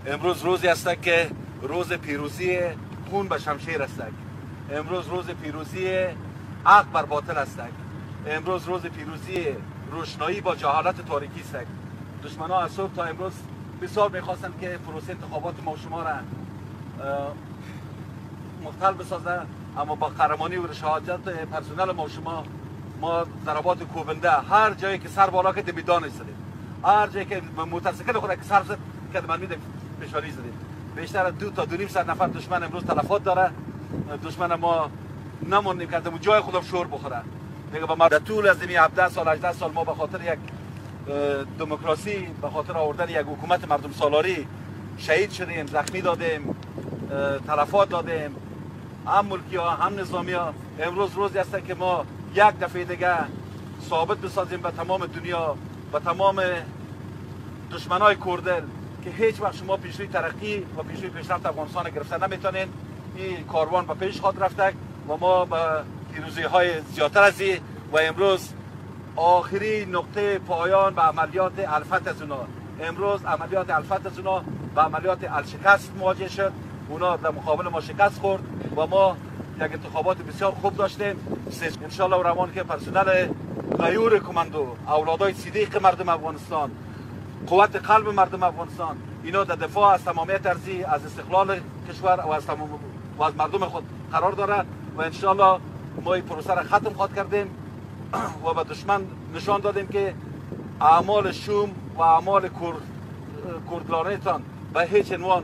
امروز روزی است که روز پیروزی خون به شمشیر است. امروز روز پیروزی حق بر باطل است. امروز روز پیروزی روشنایی با جهالت تاریکی است. دشمنان از صبح تا امروز بسیار میخواستند که پروسه انتخابات ما شما را مختل بسازه، اما با قهرمانی و شهادت پرسنل ما ضربات کوبنده هر جایی که سر بالا کرد میدان زدیم، هر جایی که موتورسیکل خود که سر زد که من میدم فشاری زدیم. بیشتر از 2 تا 2.5 ساعت نفر دشمن امروز تلفات داره. دشمن ما نمونیم که جای خودم شور بخوره. دیگه با ما در طول از 17 سال 18 سال ما به خاطر یک دموکراسی، به خاطر آوردن یک حکومت مردم سالاری شهید شدیم، زخمی دادیم، تلفات دادیم، هم ملکی ها هم نظامی ها. امروز روزی است که ما یک دفعه دیگه ثابت بسازیم به تمام دنیا، به تمام دشمنای کردل که هیچ وقت شما پیشروی ترقی و پیشروی پیشرفت افغانستان گرفتن نمیتونین. این کاروان به پیش خود رفته و ما به پیروزی های زیادتر از این و امروز آخری نقطه پایان به عملیات الفتح از اونا. امروز عملیات الفتح از اونا به عملیات الشکست مواجه شد. اونا در مقابل ما شکست خورد و ما یک انتخابات بسیار خوب داشتیم. انشالله روان که پرسنل غیور کماندو، اولادای صدیق مردم افغانستان، قوت قلب مردم افغانستان، اینا در دفاع از تمامیت ارضی، از استقلال کشور و از مردم خود قرار داره و انشالله ما این پروسه را ختم خواهد کردیم و به دشمن نشان دادیم که اعمال شوم و اعمال کردلانهتان به هیچ عنوان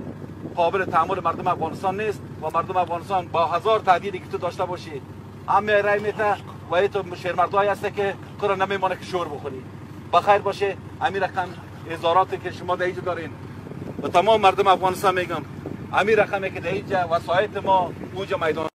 قابل تحمل مردم افغانستان نیست و مردم افغانستان با هزار تعدیلی که تو داشته باشی همه رای میته و ای تو شیرمردایی هسته که کار نمیمانه که شور بخوری. بخیر باشه. امیر رقم اظهاراتی که شما در اینجا دارین به تمام مردم افغانستان میگم، امیر رقمی که در اینجا وسایت ما اونجا میدان